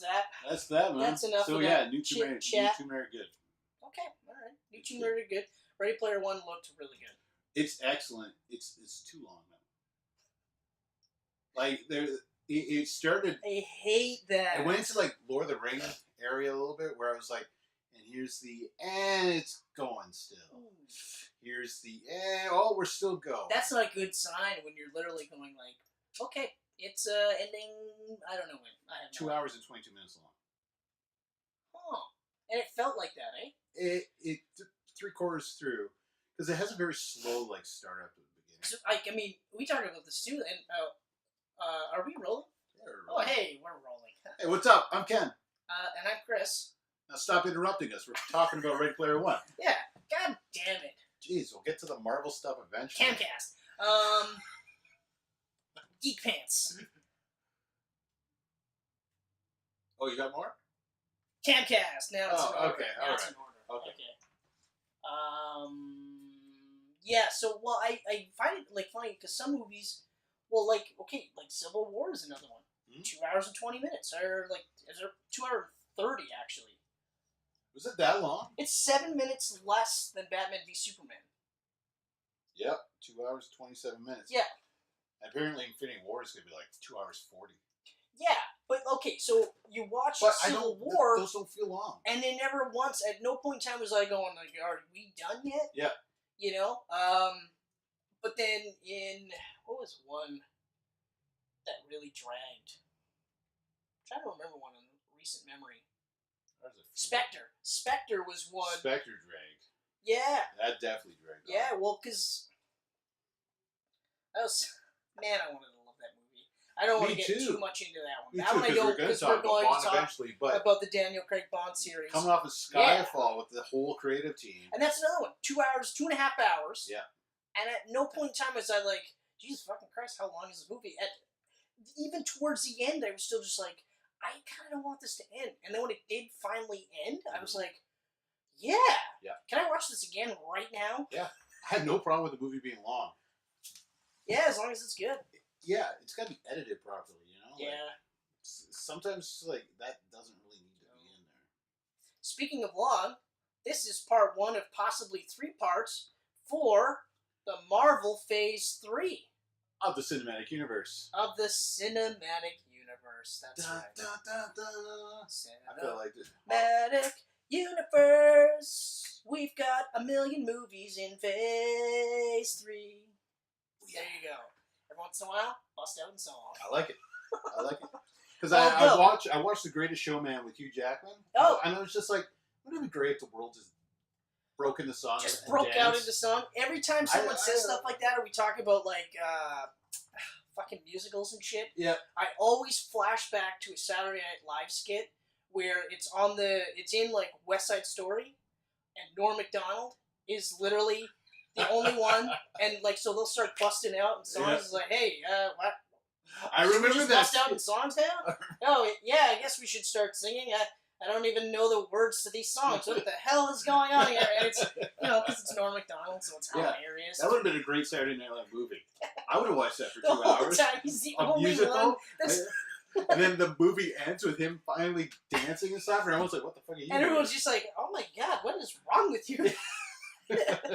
that. That's that, man. That's enough so of yeah, that New Two Married good. Okay, all right. New Two Married good. Ready Player One looked really good. It's excellent. It's too long though. Like it started. I hate that. I went into like Lord of the Rings area a little bit where I was like, and it's going still. Here's the we're still going. That's not a good sign when you're literally going like, okay, it's ending. I don't know when. I have 2 hours and 22 minutes long. Oh, and it felt like that, eh? It 3/4 through because it has a very slow like start up at the beginning. So, I mean, we talked about this too, and are we rolling? Yeah, we're rolling. Oh, hey, we're rolling. Hey, what's up? I'm Ken. And I'm Chris. Now stop interrupting us. We're talking about Ready Player One. Yeah. God damn it. Jeez, we'll get to the Marvel stuff eventually. Camcast. Geek Pants. Oh, you got more? Camcast. Now it's in order. Okay. Now All it's right. in order. Okay. Yeah, so, well, I find it, like, funny, because some movies, well, like, okay, like, Civil War is another one. 2 hours and 20 minutes. Or, like, is there 2 hours and 30, actually? Was it that long? It's 7 minutes less than Batman v Superman. Yep, 2 hours 27 minutes. Yeah. Apparently, Infinity War is gonna be like 2 hours 40. Yeah, but okay, so you watch Civil War, those don't feel long, and they never once, at no point in time was I going like, "Are we done yet?" Yeah. You know. But then in what was one that really dragged? I'm trying to remember one in recent memory. Spectre was one. Spectre dragged. Yeah. That definitely dragged. Yeah, well, because that was, man, I wanted to love that movie. I don't want to get too much into that one. That one I don't, because we're going to talk eventually, about the Daniel Craig Bond series. Coming off of Skyfall with the whole creative team. And that's another one. 2 hours, 2.5 hours. Yeah. And at no point in time was I like, Jesus fucking Christ, how long is this movie? And even towards the end, I was still just like, I kind of want this to end. And then when it did finally end, I was like, yeah. Can I watch this again right now? Yeah. I had no problem with the movie being long. Yeah, as long as it's good. Yeah, it's got to be edited properly, you know? Yeah. Like, sometimes, like, that doesn't really need to be in there. Speaking of long, this is part 1 of possibly 3 parts for the Marvel Phase 3. Of the cinematic universe. That's right. I feel like this. Cinematic universe. We've got a million movies in Phase 3. There you go. Every once in a while, bust out in song. I like it. Because I watched The Greatest Showman with Hugh Jackman. Oh. And I was just like, wouldn't it be great if the world just broke into song? Just broke out into song. Every time someone says stuff like that, or we talk about like fucking musicals and shit, I always flash back to a Saturday Night Live skit where it's in like West Side Story, and Norm Macdonald is literally the only one, and like so they'll start busting out in songs. It's like, hey, what? I remember that. Bust out in songs now? Oh yeah, I guess we should start singing. I don't even know the words to these songs. What the hell is going on here? And it's, because it's Norm Macdonald, so it's hilarious. That would have been a great Saturday Night Live movie. I would have watched that for 2 the whole hours. Time, he's the a only musical. one. And then the movie ends with him finally dancing and stuff, and everyone's like, what the fuck are you doing? And everyone's just like, oh my god, what is wrong with you? That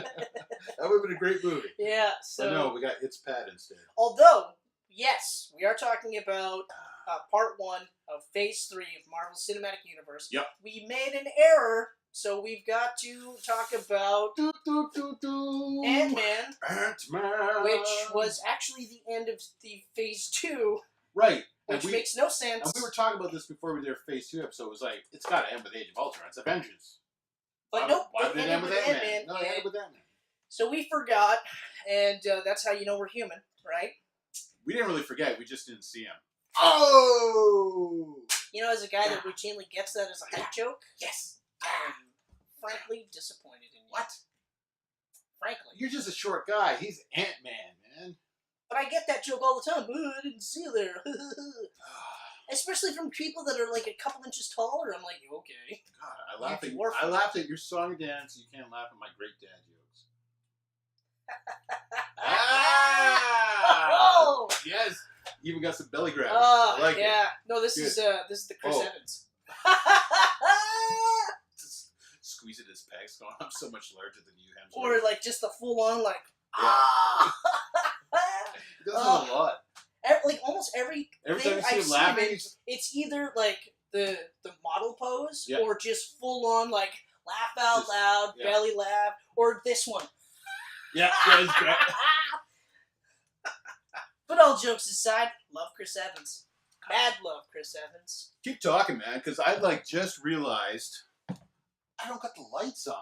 would have been a great movie. Yeah, so. But no, we got It's Pat instead. Although, yes, we are talking about part 1 of Phase 3 of Marvel Cinematic Universe. Yep. We made an error, so we've got to talk about Ant-Man. Ant-Man. Which was actually the end of the Phase 2. Right. Which makes no sense. And we were talking about this before we did our Phase 2 episode. It was like, it's got to end with Age of Ultron. It's Avengers. But nope. Why did it end with Ant-Man? No, it ended with Ant-Man. So we forgot, and that's how you know we're human, right? We didn't really forget. We just didn't see him. Oh! As a guy that routinely gets that as a hype joke, yes, I'm frankly disappointed in you. What? Frankly. You're just a short guy. He's Ant-Man, man. But I get that joke all the time. I didn't see you there. Especially from people that are like a couple inches taller. I'm like, okay. God, I laughed at your song and dance. You can't laugh at my great dad jokes. even got some belly grabbing. Oh, I like yeah. it. No, this is the Chris Evans. Just squeeze it his pecs. Going, I'm so much larger than you, Hemsworth. Or like just the full on like. Yeah. He does it a lot. Like almost every time thing you see I've him laughing, seen, it's either like the model pose or just full on like laugh out loud, belly laugh, or this one. Yeah, it's great. But all jokes aside, love Chris Evans. Mad love Chris Evans. Keep talking, man, because I just realized I don't got the lights on.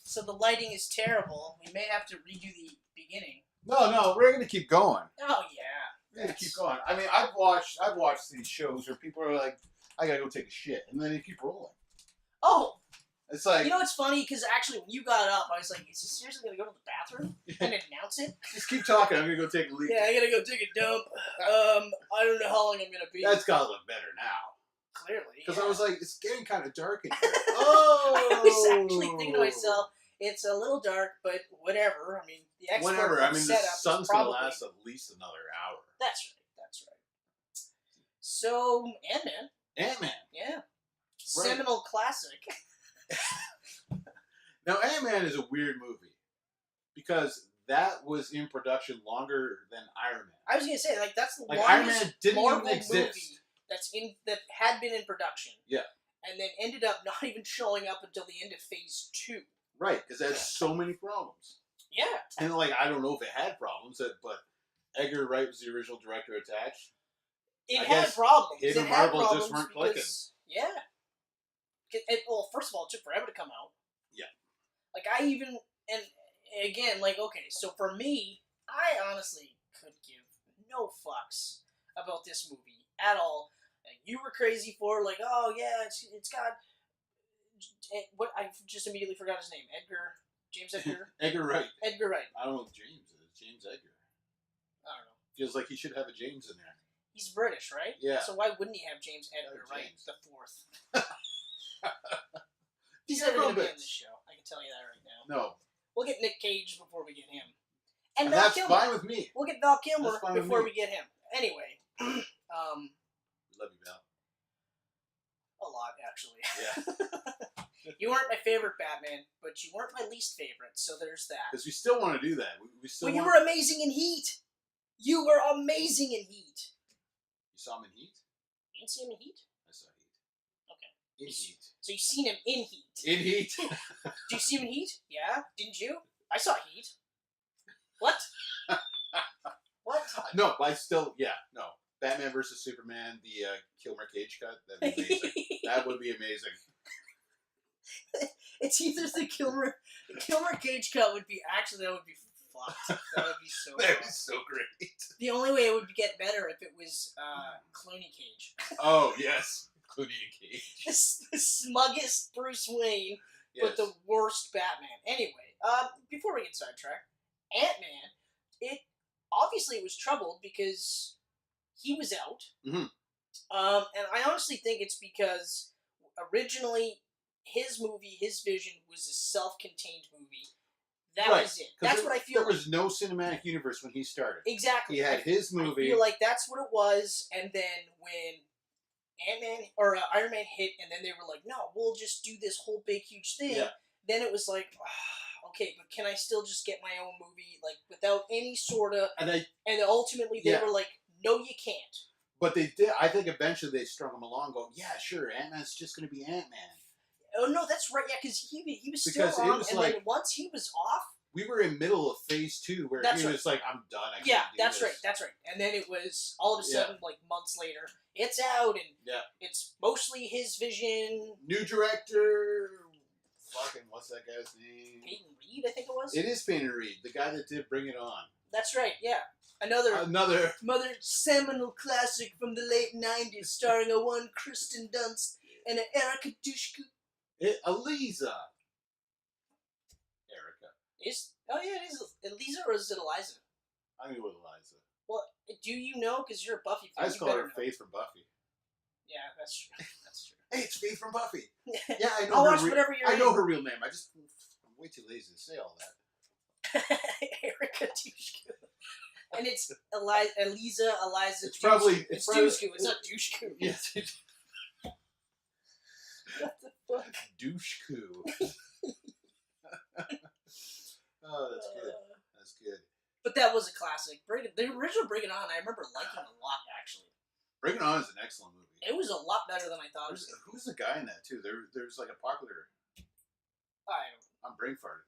So the lighting is terrible. We may have to redo the beginning. No, we're gonna keep going. Oh yeah, we're gonna keep going. I mean, I've watched these shows where people are like, I gotta go take a shit, and then they keep rolling. Oh. It's like... You know what's funny? Because actually when you got up, I was like, is he seriously going to go to the bathroom and announce it? Just keep talking. I'm going to go take a leak. Yeah, I got to go take a dump. I don't know how long I'm going to be. That's got to look better now. Clearly. Because I was like, it's getting kind of dark in here. I was actually thinking to myself, it's a little dark, but whatever. I mean, the sun's going to last at least another hour. That's right. So, Ant-Man. Yeah. Right. Seminal classic. Now, Ant-Man is a weird movie because that was in production longer than Iron Man. I was going to say, like, that's the longest Iron Man didn't Marvel even exist. movie that had been in production. Yeah. And then ended up not even showing up until the end of Phase 2. Right, because it has so many problems. Yeah. And, like, I don't know if it had problems, but Edgar Wright was the original director attached. It had problems. Him and Marvel just weren't clicking. Yeah. Well, first of all, it took forever to come out. Yeah. Like, and again, like, okay, so for me, I honestly could give no fucks about this movie at all. Like, you were crazy for, like, oh, yeah, it's got, what, I just immediately forgot his name, James Edgar? Edgar Wright. Edgar Wright. I don't know what James is. James Edgar. I don't know. Feels like he should have a James in there. He's British, right? Yeah. So why wouldn't he have James Edgar Wright the fourth? He's Yeah, never going to be bit. on this show. I can tell you that right now. No. We'll get Nick Cage before we get him. And that's Kilmer. fine with me. We'll get Val Kilmer That's fine before with we get him. Anyway. Love you, Val. A lot, actually. Yeah. You weren't my favorite Batman, but you weren't my least favorite, so there's that. Because we still want to do that. We still you were amazing in Heat. You were amazing in Heat. You saw him in Heat? You didn't see him in Heat? I saw Heat. Okay. In Heat. So you've seen him in Heat. In Heat. Did you see him in Heat? Yeah? Didn't you? I saw Heat. What? What? No, I still, no. Batman versus Superman, the Kilmer Cage cut, that'd be amazing. That would be amazing. It's either the Kilmer Cage cut would be, actually, that would be fucked. That would be so That would be so great. The only way it would get better if it was Clooney Cage. Oh, yes. Clooney and Cage. The smuggest Bruce Wayne, Yes. but the worst Batman. Anyway, before we get sidetracked, Ant-Man, it was troubled because he was out. Mm-hmm. And I honestly think it's because originally his movie, his vision was a self-contained movie. That was it. That's what I feel. There was no cinematic universe when he started. Exactly. He had his movie. I feel like that's what it was. And then when Ant-Man or Iron Man hit, and then they were like, "No, we'll just do this whole big, huge thing." Yeah. Then it was like, okay, but can I still just get my own movie, like without any sort of? And ultimately they were like, "No, you can't." But they did. I think eventually they strung him along, going, "Yeah, sure, Ant-Man's just going to be Ant-Man." Oh no, that's right. Yeah, because he was still on, and then once he was off, we were in middle of Phase 2 where he was like, "I'm done. I can't do that's this." right. That's right. And then it was all of a sudden, like months later, it's out, and it's mostly his vision. New director. Fucking what's that guy's name? Peyton Reed, I think it was. It is Peyton Reed, the guy that did Bring It On. That's right. Yeah. Another seminal classic from the late 90s, starring one Kristen Dunst and an Erica Dushku. Eliza. Erica. It is Eliza or is it Eliza? I'm going with Eliza. Well, do you know? Because you're a Buffy fan. I just call her Faith from Buffy. Yeah, that's true. That's true. Hey, it's Faith from Buffy. Yeah, I know. I'll watch whatever you're I know her real name. I'm way too lazy to say all that. Erica Dushku. And it's Eliza. It's probably it's Douchku. It's not Douchku. Yes. What the fuck? Douchku. Oh, that's good. That's good. But that was a classic. The original Bring It On, I remember liking a lot, actually. Bring It On is an excellent movie. It was a lot better than I thought it was. Who's the guy in that, too? There's like a popular... I'm brain farting.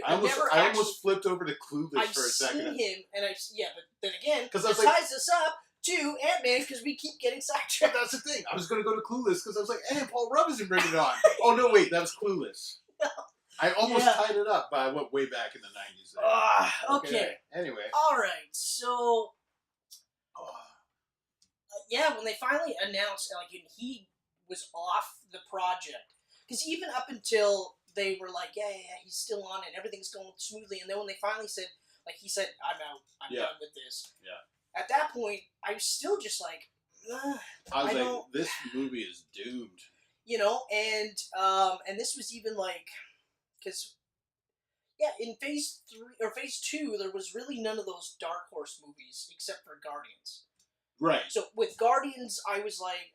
I almost flipped over to Clueless for a second. I've seen him, and but then again, it ties us up to Ant-Man, because we keep getting sidetracked. That's the thing. I was going to go to Clueless, because I was like, hey, Paul Rudd is in Bring It On. Oh, no, wait, that was Clueless. No. I almost tied it up, but I went way back in the 90s. Okay. Anyway. All right, so... when they finally announced, he was off the project. Because even up until they were like, he's still on it, everything's going smoothly, and then when they finally said, he said, I'm out, I'm done with this. Yeah. At that point, I was still just like, I was like, this movie is doomed. And this was even because, in Phase 3, or Phase 2, there was really none of those Dark Horse movies, except for Guardians. Right. So, with Guardians, I was like,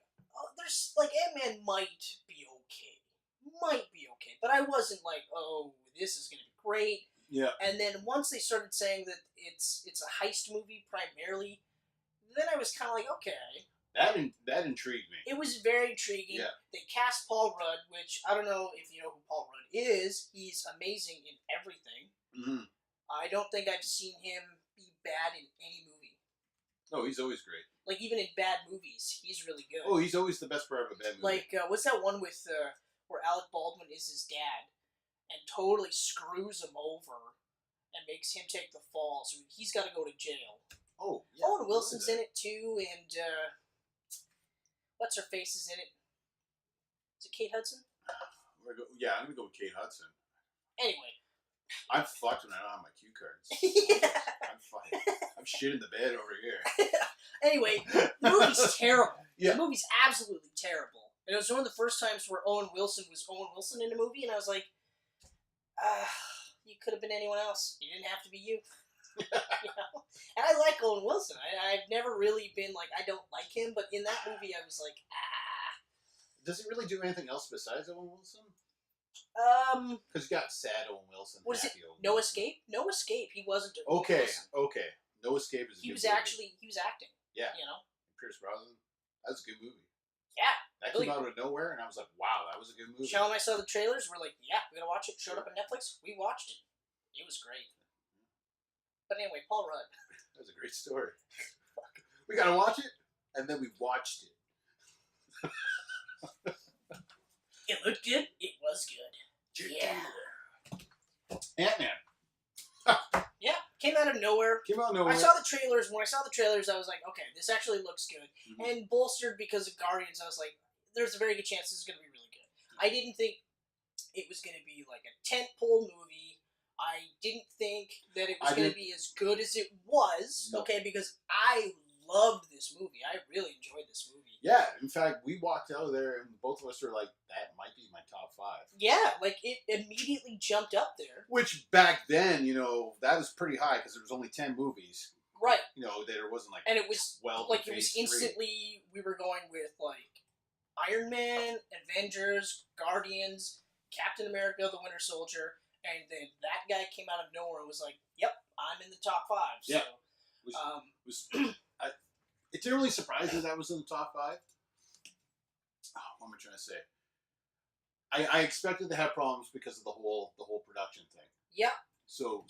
there's, Ant-Man might be okay. But I wasn't like, oh, this is going to be great. Yeah. And then once they started saying that it's a heist movie primarily, then I was kind of like, okay. That intrigued me. It was very intriguing. Yeah. They cast Paul Rudd, which I don't know if you know who Paul Rudd is. He's amazing in everything. Mm-hmm. I don't think I've seen him be bad in any movie. Oh, he's always great. Even in bad movies, he's really good. Oh, he's always the best part of a bad movie. What's that one with where Alec Baldwin is his dad and totally screws him over and makes him take the fall, so he's got to go to jail. Oh, yeah. Owen Wilson's in it too, and what's her face is in it? Is it Kate Hudson? I'm gonna go with Kate Hudson. Anyway. I'm fucked when I don't have my cue cards. I'm fine. I'm shit in the bed over here. Anyway, the movie's terrible. Yeah. The movie's absolutely terrible. And it was one of the first times where Owen Wilson was Owen Wilson in a movie, and I was like, you could have been anyone else. You didn't have to be you. And I like Owen Wilson. I've never really been I don't like him, but in that movie I was like, Does he really do anything else besides Owen Wilson? Because you got sad Owen Wilson. What is it? No Escape? No Escape. He wasn't. Okay. No Escape is a good movie. He was acting. Yeah. Pierce Brosnan. That was a good movie. Yeah. That came out of nowhere, and I was like, wow, that was a good movie. Sean and I saw the trailers. We're like, yeah, we're going to watch it. Showed up on Netflix. We watched it. It was great. But anyway, Paul Rudd. That was a great story. We got to watch it, and then we watched it. It looked good. It was good. Yeah. Ant-Man. Yeah, came out of nowhere. I saw the trailers. When I saw the trailers, I was like, okay, this actually looks good. Mm-hmm. And bolstered because of Guardians, I was like, there's a very good chance this is going to be really good. I didn't think it was going to be a tentpole movie. I didn't think that it was going to be as good as it was. No. Okay, because I loved this movie. I really enjoyed this movie. Yeah, in fact, we walked out of there and both of us were like, that might be my top 5. Yeah, it immediately jumped up there. Which back then, that was pretty high because there was only 10 movies. Right. There wasn't and it was it was instantly, we were going with Iron Man, Avengers, Guardians, Captain America, the Winter Soldier, and then that guy came out of nowhere and was like, yep, I'm in the top 5. So, yeah. It didn't really surprise me that was in the top 5. What am I trying to say? I expected to have problems because of the whole production thing. Yeah. So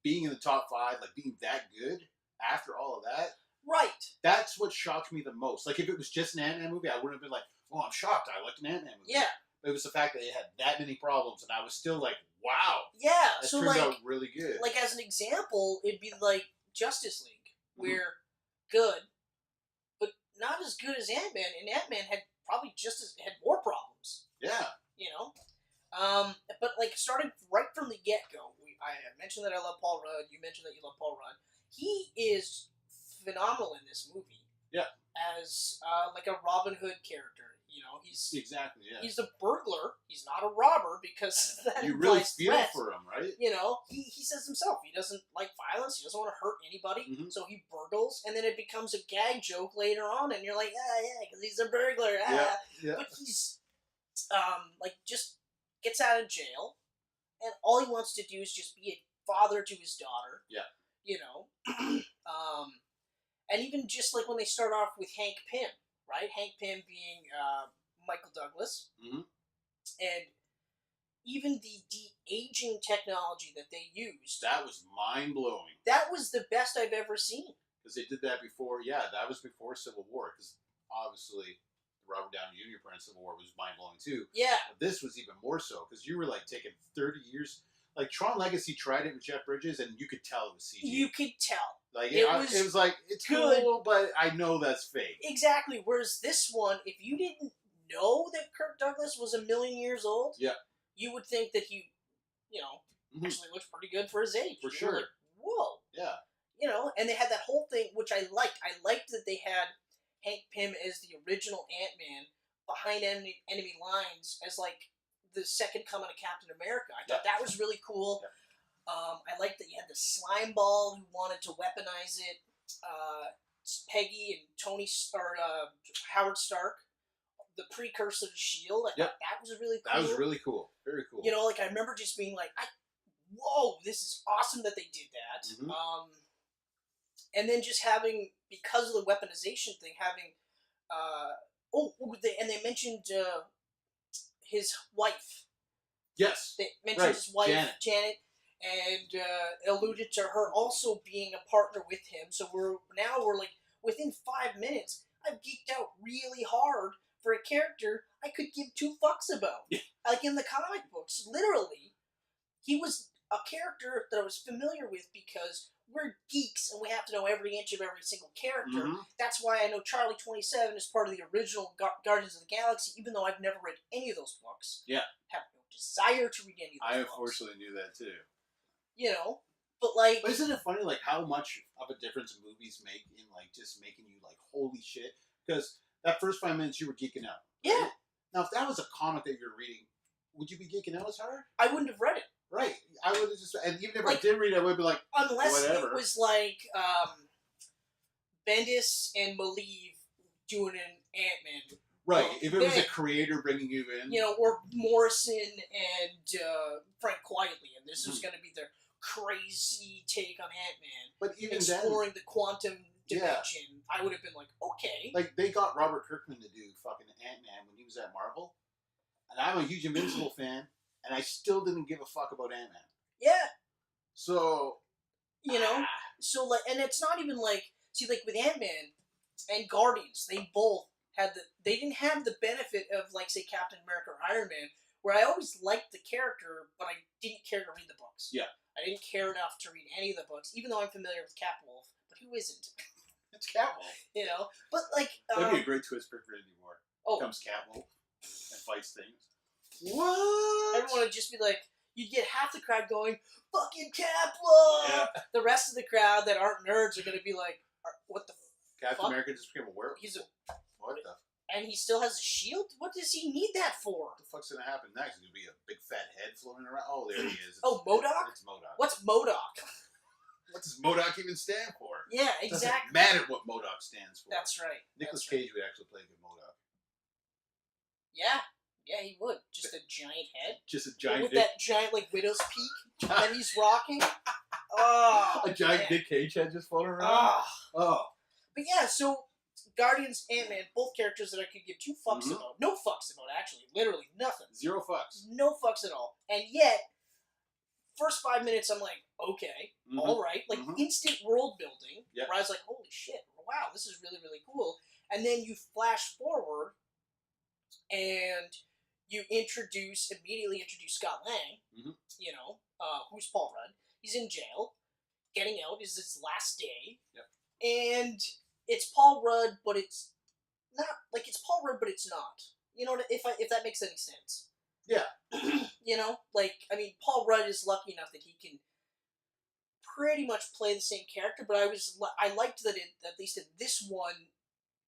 being in the top 5, being that good after all of that, right? That's what shocked me the most. If it was just an Ant-Man movie, I wouldn't have been like, "Oh, I'm shocked. I liked an Ant-Man movie." Yeah. But it was the fact that it had that many problems, and I was still like, "Wow." Yeah. That turned out really good. As an example, it'd be Justice League, where good, but not as good as Ant-Man, and Ant-Man had probably had more problems. Yeah. But starting right from the get-go, I mentioned that I love Paul Rudd. You mentioned that you love Paul Rudd. He is phenomenal in this movie. Yeah. As a Robin Hood character. You know, he's exactly he's a burglar. He's not a robber because that you really implies feel threat. for him, right? You know, he says himself he doesn't like violence. He doesn't want to hurt anybody, so he burgles, and then it becomes a gag joke later on, and you're like, because he's a burglar. But he's like just gets out of jail, and all he wants to do is just be a father to his daughter. Yeah. You know, and even just like when they start off with Hank Pym, right? Hank Pym being Michael Douglas, and even the de-aging technology that they used. That was mind-blowing. That was the best I've ever seen. Because they did that before, that was before Civil War, because obviously Robert Downey Jr. part in Civil War was mind-blowing too. Yeah. But this was even more so, because you were like taking 30 years. Like Tron Legacy tried it with Jeff Bridges, and you could tell it was CG. You could tell. Like it was like, it's good, cool, but I know that's fake. Exactly. Whereas this one, if you didn't know that Kirk Douglas was 1,000,000 years old, you would think that he, actually looks pretty good for his age. For sure. Like, whoa. Yeah. You know, and they had that whole thing, which I liked. I liked that they had Hank Pym as the original Ant-Man behind enemy lines as, like, the second coming of Captain America. I thought that was really cool. Yeah. I liked that you had the slime ball who wanted to weaponize it. Peggy and Howard Stark, the precursor to S.H.I.E.L.D. I thought that was really cool. That was really cool. Very cool. You know, like, I remember just being like, whoa, this is awesome that they did that. And then just having, because of the weaponization thing, having, and they mentioned his wife. Yes. They mentioned his wife, Janet, and alluded to her also being a partner with him. So we're like, within 5 minutes, I've geeked out really hard for a character I could give two fucks about. Like in the comic books, literally, he was a character that I was familiar with because we're geeks and we have to know every inch of every single character. That's why I know Charlie 27 is part of the original Guardians of the Galaxy, even though I've never read any of those books. Yeah. Have no desire to read any of those I books. unfortunately knew that too. You know, but like... But isn't it funny, like, how much of a difference movies make in, like, just making you, like, holy shit? Because that first 5 minutes you were geeking out. Right? Yeah. Now, if that was a comic that you're reading, would you be geeking out as hard? I wouldn't have read it. Right. I would have just... And even if I did read it, I would be like, unless whatever. It was like Bendis and Malieve doing an Ant-Man. Right. If it was a creator bringing you in. You know, or Morrison and Frank Quietly, and this was going to be their crazy take on Ant-Man. But even exploring the quantum dimension, I would have been like, okay. Like, they got Robert Kirkman to do fucking Ant-Man when he was at Marvel. And I'm a huge Invincible fan, and I still didn't give a fuck about Ant-Man. Yeah. So... You know? So, like, and it's not even like... See, like, with Ant-Man and Guardians, they both had they didn't have the benefit of, like, say, Captain America or Iron Man, where I always liked the character, but I didn't care to read the books. Yeah. I didn't care enough to read any of the books, even though I'm familiar with Catwolf, but who isn't? It's Catwolf. You know? But, like... That'd be a great twist for Infinity War. Comes Catwolf and fights things. What? Everyone would just be like, you'd get half the crowd going, fucking Catwolf! Yeah. The rest of the crowd that aren't nerds are going to be like, what the Captain America just became a werewolf. What the? And he still has a shield? What does he need that for? What the fuck's going to happen next? There's going to be a big fat head floating around. Oh, there he is. MODOK? It's MODOK. What's MODOK? What does MODOK even stand for? Yeah, exactly. It doesn't matter what MODOK stands for. That's right. Nicolas Cage would actually play good MODOK. Yeah. Yeah, he would. Just a giant head. Just a giant with that giant, like, widow's peak that he's rocking. Oh, a giant Nick Cage head just floating around. Oh. But yeah, so Guardians, Ant-Man, both characters that I could give two fucks about. No fucks about, actually. Literally nothing. Zero fucks. No fucks at all. And yet, first 5 minutes, I'm like, okay, all right. Like, instant world building. Where I was like, holy shit, wow, this is really, really cool. And then you flash forward, and you immediately introduce Scott Lang, you know, who's Paul Rudd. He's in jail. Getting out is his last day. And it's Paul Rudd, but it's not, like, it's Paul Rudd, but it's not. You know, if that makes any sense. Yeah. You know, like, I mean, Paul Rudd is lucky enough that he can pretty much play the same character, but I liked that at least in this one,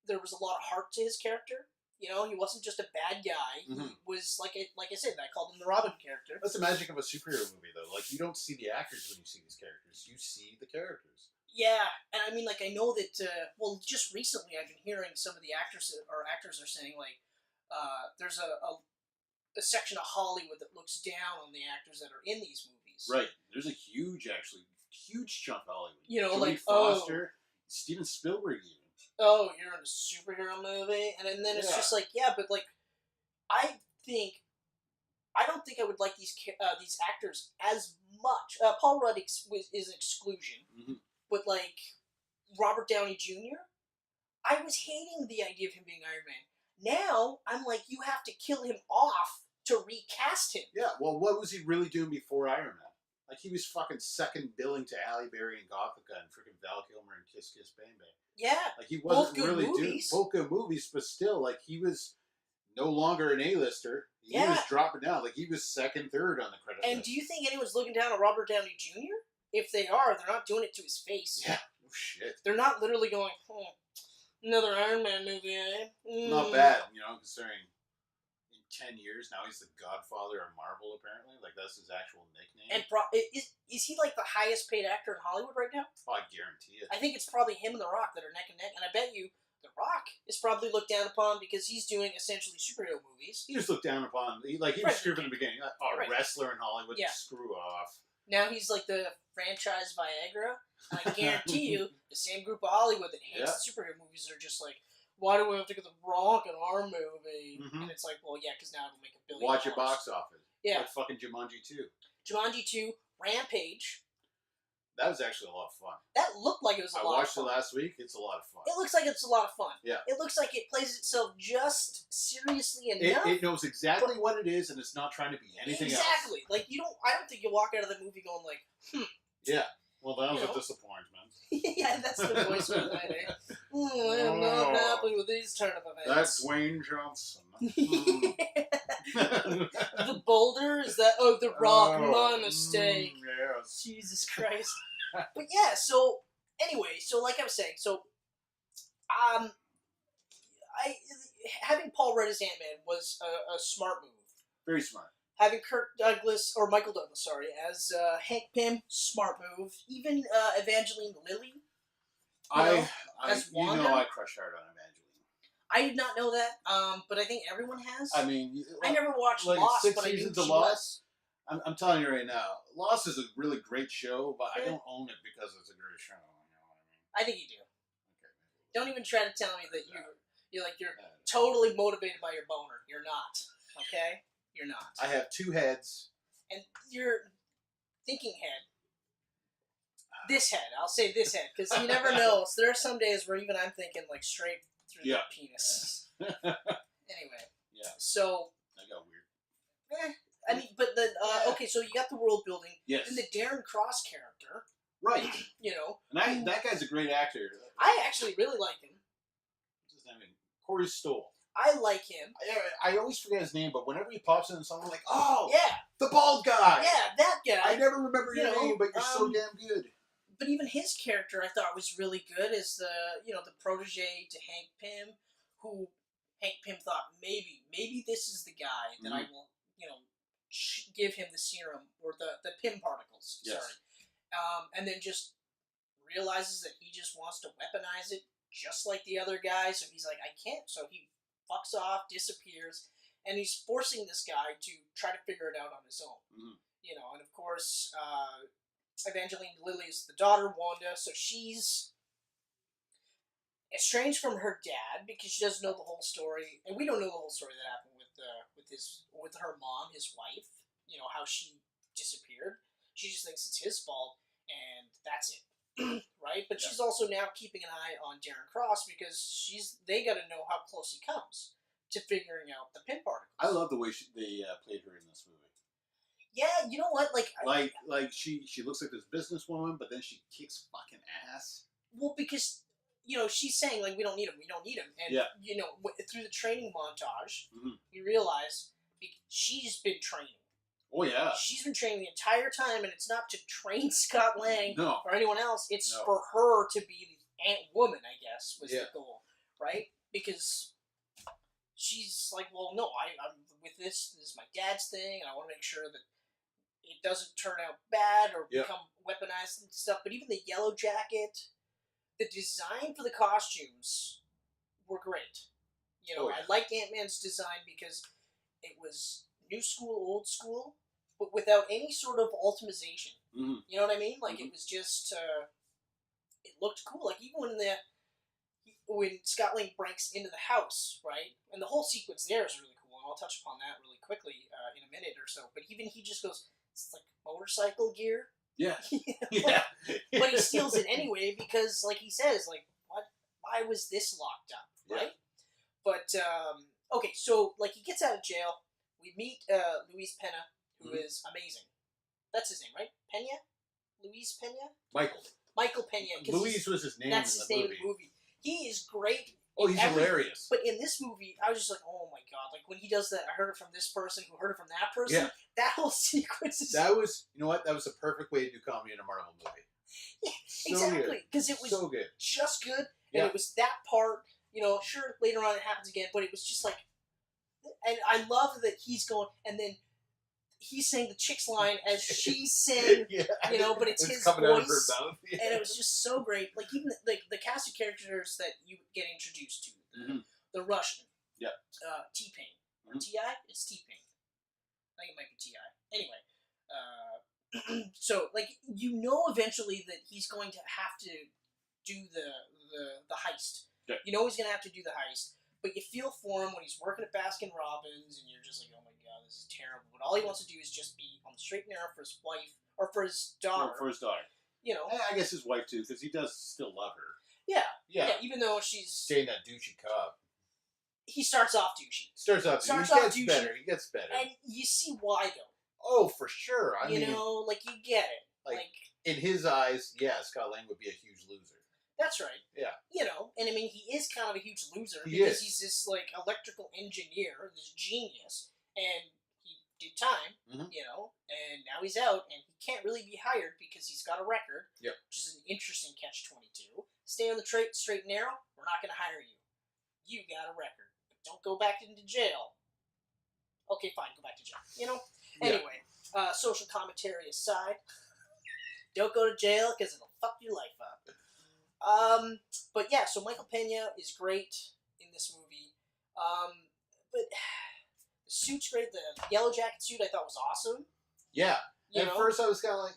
there was a lot of heart to his character. You know, he wasn't just a bad guy. Mm-hmm. He was, like I said, I called him the Robin character. That's the magic of a superhero movie, though. Like, you don't see the actors when you see these characters. You see the characters. Yeah, and I mean, like, I know that, well, just recently I've been hearing some of the actors are saying, like, there's a section of Hollywood that looks down on the actors that are in these movies. Right. There's a huge chunk of Hollywood. You know, Jodie like, Foster, Steven Spielberg even. Oh, you're in a superhero movie? And then it's just like, yeah, but, like, I don't think I would like these actors as much. Paul Rudd is an exclusion. Mm-hmm. But, like, Robert Downey Jr., I was hating the idea of him being Iron Man. Now, I'm like, you have to kill him off to recast him. Yeah, well, what was he really doing before Iron Man? Like, he was fucking second billing to Halle Berry and Gothica and freaking Val Kilmer and Kiss Kiss Bang Bang. Yeah. Like, he wasn't really doing both good movies, but still, like, he was no longer an A-lister. He was dropping down. Like, he was second, third on the credit list. And do you think anyone's looking down on Robert Downey Jr.? If they are, they're not doing it to his face. Yeah. Oh, shit. They're not literally going, another Iron Man movie, eh? Not bad, you know, considering in 10 years now he's the Godfather of Marvel, apparently. Like, that's his actual nickname. And is he, like, the highest paid actor in Hollywood right now? Oh, I guarantee it. I think it's probably him and The Rock that are neck and neck, and I bet you The Rock is probably looked down upon because he's doing essentially superhero movies. He was looked down upon. He was screwed in the beginning. Wrestler in Hollywood, screw off. Now he's like the franchise Viagra. And I guarantee you, the same group of Hollywood that hates superhero movies are just like, why do we have to get The Rock in our movie? Mm-hmm. And it's like, well, yeah, because now it'll make $1 billion. Watch your box office. Yeah. Like fucking Jumanji 2. Jumanji 2, Rampage. That was actually a lot of fun. That looked like it was a lot of fun. I watched it last week. It's a lot of fun. It looks like it's a lot of fun. Yeah. It looks like it plays itself just seriously enough. It knows exactly what it is, and it's not trying to be anything else. Exactly. Like, I don't think you walk out of the movie going like, Yeah. Well, that was a disappointment. Yeah, that's the voice for that, eh? I'm not happy with these turn of events. That's Dwayne Johnson. The boulder? Is that... Oh, The Rock. My mistake. Yes. Jesus Christ. But yeah, so... Anyway, so like I was saying, so... Having Paul Rudd as Ant-Man was a smart move. Very smart. Having Michael Douglas, as Hank Pym, smart move. Even Evangeline Lilly, as Wanda. I crush hard on Evangeline. I did not know that, but I think everyone has. I mean, I never watched Lost, but I knew she was. I'm telling you right now, Lost is a really great show, but I don't own it because it's a great show. You know what I mean? I think you do. Okay. Don't even try to tell me that you're totally motivated by your boner. You're not. Okay. You're not. I have two heads. And your thinking head. This head. I'll say this head, because you never know. So there are some days where even I'm thinking, like, straight through the penis. Anyway. Yeah. So. That got weird. I mean, but then, okay, so you got the world building. Yes. And the Darren Cross character. Right. You know. And that guy's a great actor. I actually really like him. What's his name? Corey Stoll. I like him. I always forget his name, but whenever he pops in, someone like, oh, yeah, the bald guy. Yeah, that guy. I never remember your name, but you're so damn good. But even his character, I thought was really good as the protege to Hank Pym, who Hank Pym thought maybe this is the guy that I will, give him the serum or the Pym particles. Yes. Sorry, and then just realizes that he just wants to weaponize it just like the other guy. So he's like, I can't. So he fucks off, disappears, and he's forcing this guy to try to figure it out on his own. Mm-hmm. And of course, Evangeline Lilly is the daughter, Wanda, so she's estranged from her dad because she doesn't know the whole story, and we don't know the whole story that happened with her mom, his wife. How she disappeared. She just thinks it's his fault, and that's it. Right? But she's also now keeping an eye on Darren Cross because they got to know how close he comes to figuring out the Pym particles. I love the way they played her in this movie. Yeah, you know what? Like she looks like this businesswoman, but then she kicks fucking ass. Well, because she's saying like we don't need him, and through the training montage, you realize she's been training. Oh, yeah. She's been training the entire time, and it's not to train Scott Lang or anyone else. It's No. for her to be the Ant-Woman, I guess, was the goal, right? Because she's like, well, no, I'm with this. This is my dad's thing, and I want to make sure that it doesn't turn out bad or become weaponized and stuff. But even the Yellow Jacket, the design for the costumes were great. You know, I liked Ant-Man's design because it was new school, old school, but without any sort of ultimization. Mm-hmm. You know what I mean? Like, it was just, it looked cool. Like, even when Scott Lang breaks into the house, right? And the whole sequence there is really cool, and I'll touch upon that really quickly in a minute or so. But even he just goes, it's like motorcycle gear. Yeah. You know? Yeah. But he steals it anyway because, like he says, like, what? Why was this locked up, right? But, okay, so, like, he gets out of jail. We meet Luis Pena, who is amazing. That's his name, right? Pena? Luis Pena? Michael Pena. Luis was his name that's in his the name movie. in the movie. He is great. Oh, he's hilarious. But in this movie, I was just like, oh my god. Like, when he does that, I heard it from this person who heard it from that person. Yeah. That whole sequence is... That was, you know what? That was the perfect way to do comedy in a Marvel movie. Yeah, so exactly. Because it was so good. Just good. And it was that part, you know, sure, later on it happens again, but it was just like... And I love that he's going, and then he's saying the chick's line as she's saying, you know, but it's his coming voice, out of her mouth. Yeah. And it was just so great. Like, even the cast of characters that you get introduced to, the Russian, T-Pain, or T.I.? It's T-Pain. I think it might be T.I. Anyway, so, like, you know eventually that he's going to have to do the heist. Yeah. You know he's going to have to do the heist. But you feel for him when he's working at Baskin Robbins, and you're just like, oh my god, this is terrible. But all he wants to do is just be on the straight and narrow for his wife, or for his daughter. For his daughter. You know. I guess his wife, too, because he does still love her. Yeah. Even though she's... Staying that douchey cop. He starts off douchey. He gets better. And you see why, though. Oh, for sure. I mean, you know, like, you get it. Like, in his eyes, Scott Lang would be a huge loser. That's right. Yeah. You know, and I mean, he is kind of a huge loser he's this, like, electrical engineer, this genius, and he did time, you know, and now he's out, and he can't really be hired because he's got a record, which is an interesting catch-22. Stay on the straight and narrow, we're not going to hire you. You got a record. But don't go back into jail. Okay, fine, go back to jail. You know? Anyway, social commentary aside, don't go to jail because it'll fuck your life up. But yeah, so Michael Pena is great in this movie. But the suit's great. The Yellow Jacket suit I thought was awesome. Yeah. At first I was kind of like,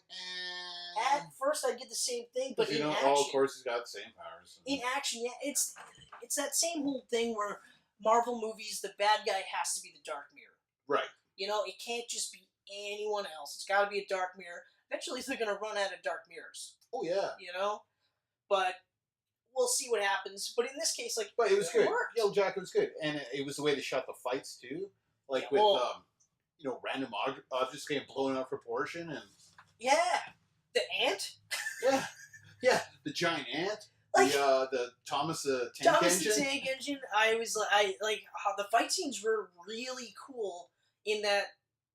At first I did the same thing, but in action... of course he's got the same powers. In action, it's that same whole thing where Marvel movies, the bad guy has to be the Dark Mirror. Right. You know, it can't just be anyone else. It's got to be a Dark Mirror. Eventually they're going to run out of Dark Mirrors. Oh, yeah. You know? But we'll see what happens. But in this case, like, but it was good. Worked. Yellow Jacket was good, and it was the way they shot the fights too, like with you know, random objects getting blown out of proportion, and the ant. The giant ant. Like, the Thomas the Tank Engine. The Tank Engine. I like how the fight scenes were really cool in that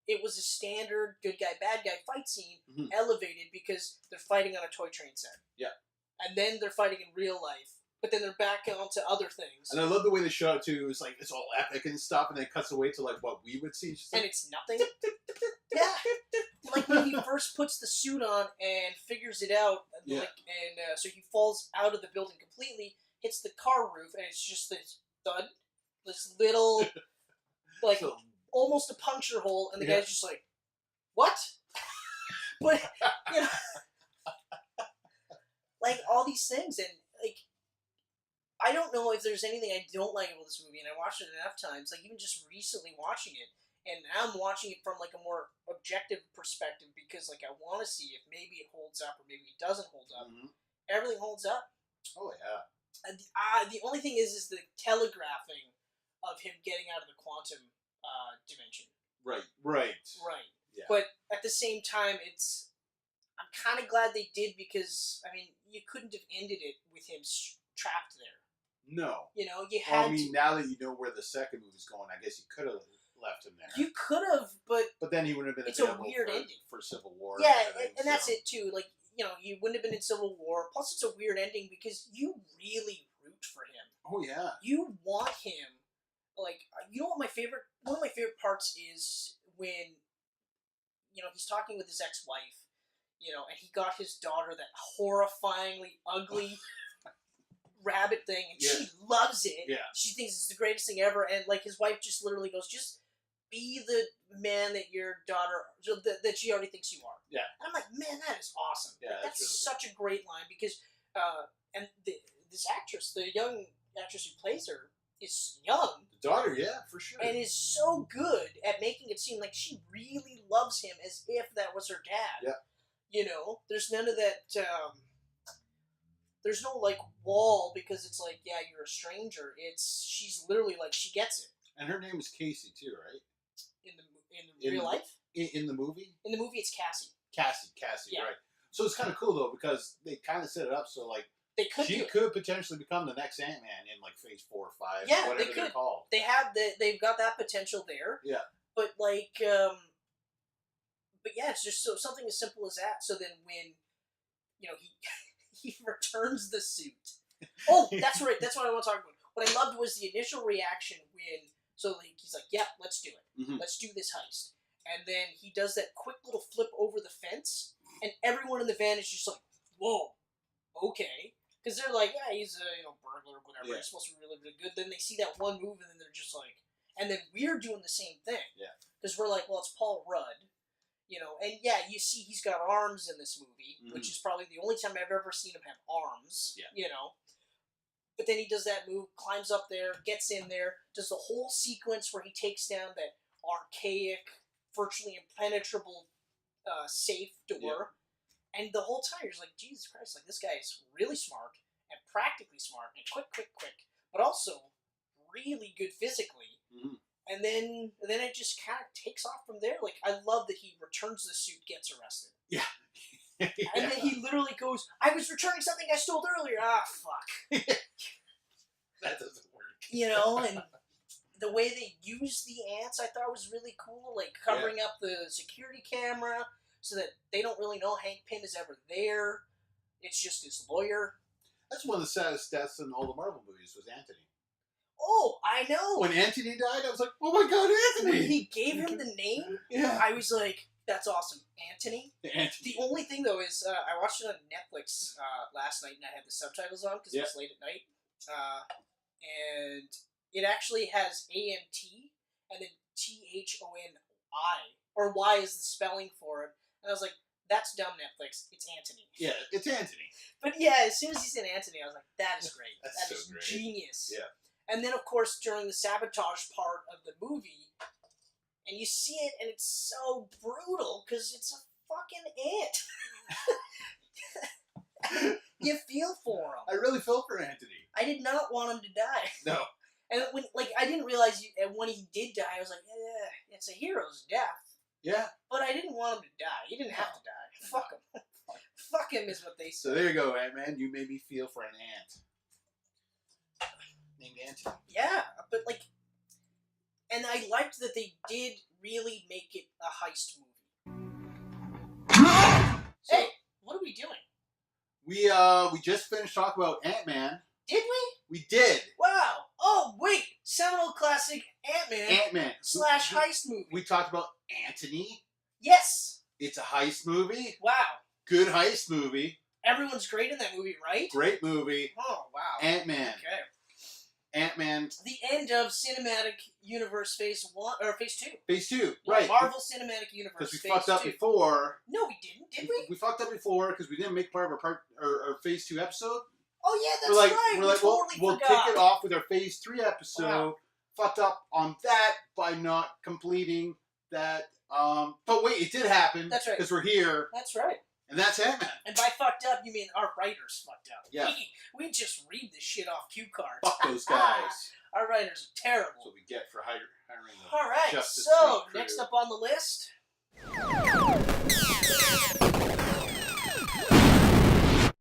it was a standard good guy bad guy fight scene elevated because they're fighting on a toy train set. Yeah. And then they're fighting in real life, but then they're back onto other things. And I love the way they shot it too. It was like it's all epic and stuff, and then it cuts away to like what we would see. And it's nothing. Like when he first puts the suit on and figures it out, so he falls out of the building completely, hits the car roof, and it's just this thud, this little, like almost a puncture hole, and the guy's just like, "What?" But you know. Like, all these things, and, like, I don't know if there's anything I don't like about this movie, and I watched it enough times, like, even just recently watching it, and now I'm watching it from, like, a more objective perspective, because, like, I want to see if maybe it holds up, or maybe it doesn't hold up. Everything holds up. Oh, yeah. And, the only thing is the telegraphing of him getting out of the quantum dimension. Right. Yeah. But, at the same time, I'm kind of glad they did because, I mean, you couldn't have ended it with him trapped there. No. You know, you had now that you know where the second movie's going, I guess you could have left him there. You could have, but... But then he wouldn't have been available a weird ending. For Civil War. Yeah, and that's it, too. Like, you know, he wouldn't have been in Civil War. Plus, it's a weird ending because you really root for him. Oh, yeah. You want him. like, you know what one of my favorite parts is when, he's talking with his ex-wife, and he got his daughter that horrifyingly ugly rabbit thing, and she loves it. Yeah. She thinks it's the greatest thing ever, and, like, his wife just literally goes, just be the man that your daughter, that she already thinks you are. Yeah. And I'm like, man, that is awesome. Yeah, like, that's really such a great line, because, and this actress, the young actress who plays her, is young. The daughter, yeah, for sure. And is so good at making it seem like she really loves him as if that was her dad. Yeah. There's none of that, there's no, like, wall because it's like, yeah, you're a stranger. She's literally like, she gets it. And her name is Casey, too, right? In real life? In the movie? In the movie, it's Cassie. Cassie, yeah. Right. So it's kind of cool, though, because they kind of set it up so, like, she could potentially become the next Ant-Man in, like, Phase 4 or 5, yeah, whatever they're called. They've got that potential there. Yeah. But, like, but yeah, it's just something as simple as that. So then when, he returns the suit. Oh, that's right. That's what I want to talk about. What I loved was the initial reaction when, he's like, yeah, let's do it. Mm-hmm. Let's do this heist. And then he does that quick little flip over the fence, and everyone in the van is just like, whoa, okay. Because they're like, yeah, he's a burglar or whatever. Yeah. He's supposed to be really, really good. Then they see that one move, and then they're just like, and then we're doing the same thing. Yeah. Because we're like, well, it's Paul Rudd. And yeah, you see he's got arms in this movie, which is probably the only time I've ever seen him have arms. Yeah. But then he does that move, climbs up there, gets in there, does the whole sequence where he takes down that archaic, virtually impenetrable safe door. Yeah. And the whole time you're just like, Jesus Christ, like, this guy is really smart and practically smart and quick, but also really good physically. Mm-hmm. And then it just kind of takes off from there. Like, I love that he returns the suit, gets arrested. Yeah. Yeah. And then he literally goes, I was returning something I stole earlier. Ah, fuck. That doesn't work. And the way they use the ants I thought was really cool. Like, covering up the security camera so that they don't really know Hank Pym is ever there. It's just his lawyer. That's one of the saddest deaths in all the Marvel movies was Anthony. Oh, I know. When Anthony died, I was like, oh my God, Anthony! When he gave him the name, I was like, that's awesome. Anthony? The only thing, though, is I watched it on Netflix last night, and I had the subtitles on because it was late at night. And it actually has AMT and then THONI, or Y is the spelling for it. And I was like, that's dumb, Netflix. It's Anthony. Yeah, it's Anthony. But yeah, as soon as he said Anthony, I was like, that is great. That is great. Genius. Yeah. And then, of course, during the sabotage part of the movie, and you see it, and it's so brutal, because it's a fucking ant. You feel for him. I really felt for Anthony. I did not want him to die. No. And I didn't realize, when he did die, I was like, yeah, it's a hero's death. Yeah. But I didn't want him to die. He didn't have to die. Fuck him. Fuck him is what they say. So there you go, Ant-Man. You made me feel for an ant. Named Anthony. Yeah, but and I liked that they did really make it a heist movie. Hey, what are we doing? We just finished talking about Ant-Man. Did we? We did. Wow. Oh, wait. Seminal classic Ant-Man. / heist movie. We talked about Anthony. Yes. It's a heist movie. Wow. Good heist movie. Everyone's great in that movie, right? Great movie. Oh, wow. Ant-Man. Okay. Ant-Man. The end of Cinematic Universe Phase 1, or Phase 2. Phase 2, right. Marvel Cinematic Universe Because we Phase fucked up 2. before. No, we didn't, did we? We fucked up before because we didn't make part of our Phase 2 episode. Oh, yeah, that's right. We're like, totally we'll forgot. kick it off with our Phase 3 episode. Wow. Fucked up on that by not completing that. But wait, it did happen. That's right. Because we're here. That's right. And that's Ant-Man. And by fucked up, you mean our writers fucked up. Yeah. We just read this shit off cue cards. Fuck those guys. Our writers are terrible. That's what we get for hiring them. All right, Justice so League crew. next up on the list,